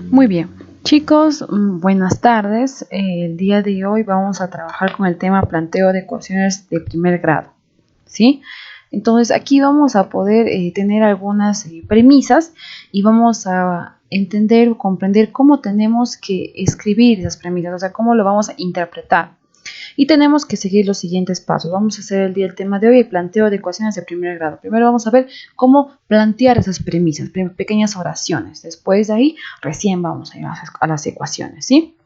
Muy bien, chicos, buenas tardes. El día de hoy vamos a trabajar con el tema planteo de ecuaciones de primer grado, ¿sí? Entonces aquí vamos a poder tener algunas premisas y vamos a entender o comprender cómo tenemos que escribir esas premisas, o sea, cómo lo vamos a interpretar. Y tenemos que seguir los siguientes pasos. Vamos a hacer el tema de hoy, el planteo de ecuaciones de primer grado. Primero vamos a ver cómo plantear esas premisas, pequeñas oraciones. Después de ahí, recién vamos a ir a las ecuaciones, ¿sí?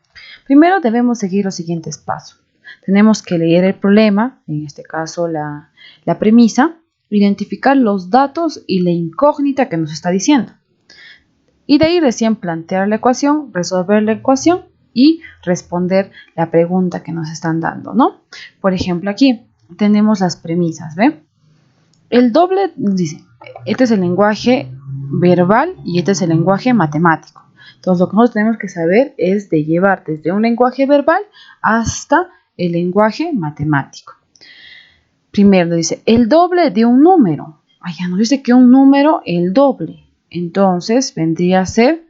Primero debemos seguir los siguientes pasos. Tenemos que leer el problema, en este caso la premisa, identificar los datos y la incógnita que nos está diciendo. Y de ahí recién plantear la ecuación, resolver la ecuación y responder la pregunta que nos están dando, ¿no? Por ejemplo, aquí tenemos las premisas, ¿ve? El doble dice, este es el lenguaje verbal y este es el lenguaje matemático. Entonces, lo que nosotros tenemos que saber es de llevar desde un lenguaje verbal hasta el lenguaje matemático. Primero dice, el doble de un número. Ya nos dice que un número, el doble. Entonces, vendría a ser,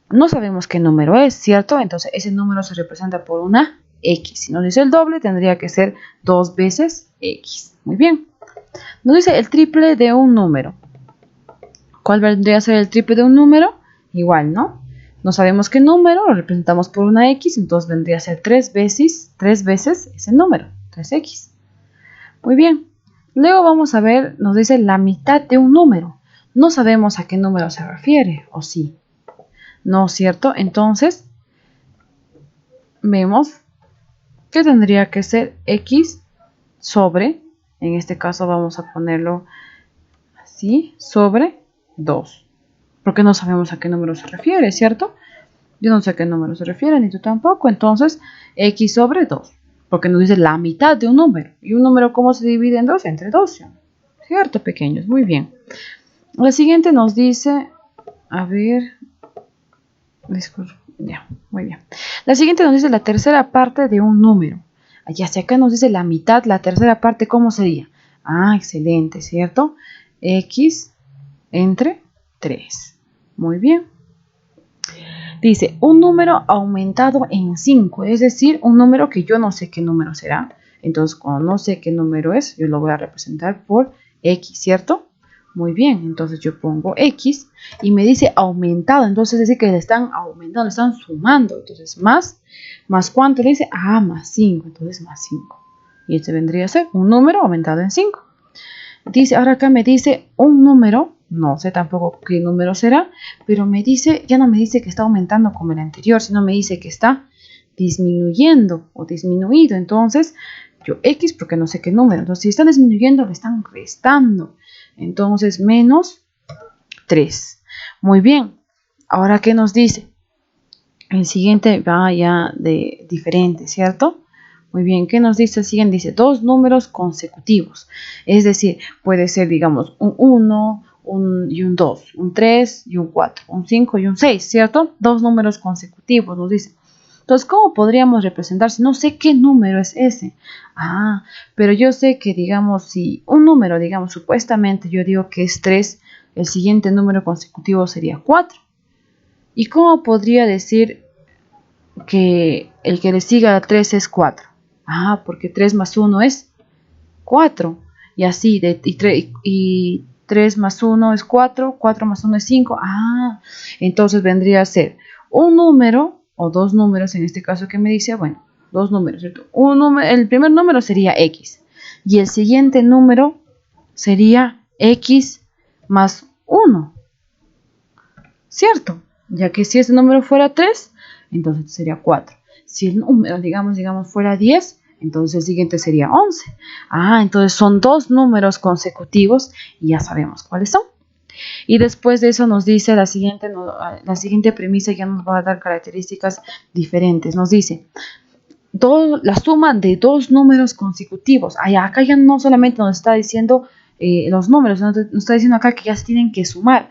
no sabemos qué número es, ¿cierto? Entonces ese número se representa por una X. Si nos dice el doble, tendría que ser 2 veces X. Muy bien. Nos dice el triple de un número. ¿Cuál vendría a ser el triple de un número? Igual, ¿no? No sabemos qué número, lo representamos por una X, entonces vendría a ser 3 veces ese número, 3X. Muy bien. Luego vamos a ver, nos dice la mitad de un número. No sabemos a qué número se refiere, ¿o sí? ¿No es cierto? Entonces, vemos que tendría que ser X sobre, en este caso vamos a ponerlo así, sobre 2. Porque no sabemos a qué número se refiere, ¿cierto? Yo no sé a qué número se refiere, ni tú tampoco. Entonces, X sobre 2. Porque nos dice la mitad de un número. ¿Y un número cómo se divide en 2? Entre 2. ¿Cierto, pequeños? Muy bien. La siguiente nos dice, a ver... Ya, muy bien. La siguiente nos dice la tercera parte de un número. Ya si acá nos dice la mitad, la tercera parte, ¿cómo sería? Excelente, ¿cierto? X entre 3. Muy bien. Dice, un número aumentado en 5, es decir, un número que yo no sé qué número será. Entonces, cuando no sé qué número es, yo lo voy a representar por X, ¿cierto? Muy bien, entonces yo pongo X y me dice aumentado, entonces es decir que le están aumentando, le están sumando, entonces más ¿cuánto le dice? Más 5, entonces más 5. Y este vendría a ser un número aumentado en 5. Dice, ahora acá me dice un número, no sé tampoco qué número será, pero me dice, ya no me dice que está aumentando como el anterior, sino me dice que está disminuyendo o disminuido, entonces yo X porque no sé qué número, entonces si está disminuyendo le están restando. Entonces, menos 3. Muy bien. Ahora, ¿qué nos dice? El siguiente va ya de diferente, ¿cierto? Muy bien. ¿Qué nos dice el siguiente? Dice dos números consecutivos. Es decir, puede ser, digamos, un 1 y un 2, un 3 y un 4, un 5 y un 6, ¿cierto? Dos números consecutivos, nos dice. Entonces, ¿cómo podríamos representar si no sé qué número es ese? Pero yo sé que, digamos, si un número, digamos, supuestamente yo digo que es 3, el siguiente número consecutivo sería 4. ¿Y cómo podría decir que el que le siga a 3 es 4? Porque 3 más 1 es 4. Y así, y 3 más 1 es 4, 4 más 1 es 5. Entonces vendría a ser un número o dos números, en este caso que me dice, bueno, dos números, ¿cierto? El primer número sería X y el siguiente número sería X más 1, ¿cierto? Ya que si ese número fuera 3, entonces sería 4. Si el número, digamos, fuera 10, entonces el siguiente sería 11. Entonces son dos números consecutivos y ya sabemos cuáles son. Y después de eso nos dice la siguiente premisa, ya nos va a dar características diferentes. Nos dice la suma de dos números consecutivos. Acá ya no solamente nos está diciendo los números, nos está diciendo acá que ya se tienen que sumar.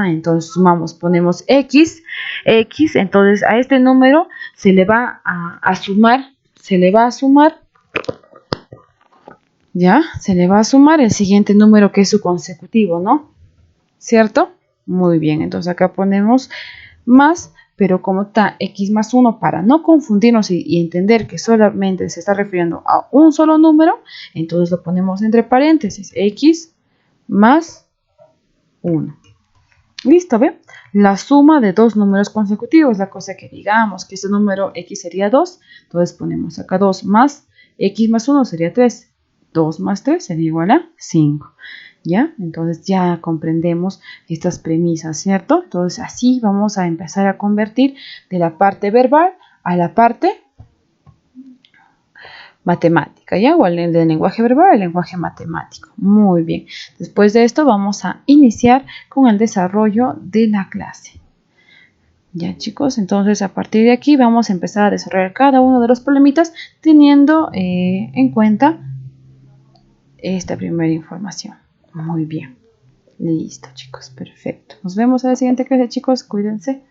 Entonces sumamos, ponemos X, entonces a este número se le va a sumar, ¿ya? Se le va a sumar el siguiente número que es su consecutivo, ¿no? ¿Cierto? Muy bien, entonces acá ponemos más, pero como está x más 1, para no confundirnos y entender que solamente se está refiriendo a un solo número, entonces lo ponemos entre paréntesis, x más 1. Listo, ¿ve? La suma de dos números consecutivos, la cosa que digamos que este número x sería 2, entonces ponemos acá 2 más x más 1 sería 3, 2 más 3 sería igual a 5, ¿ya? Entonces ya comprendemos estas premisas, ¿cierto? Entonces así vamos a empezar a convertir de la parte verbal a la parte matemática, ¿ya? O del lenguaje verbal al lenguaje matemático. Muy bien. Después de esto vamos a iniciar con el desarrollo de la clase. Ya, chicos, entonces a partir de aquí vamos a empezar a desarrollar cada uno de los problemitas teniendo en cuenta esta primera información. Muy bien. Listo, chicos, perfecto. Nos vemos en la siguiente clase, chicos. Cuídense.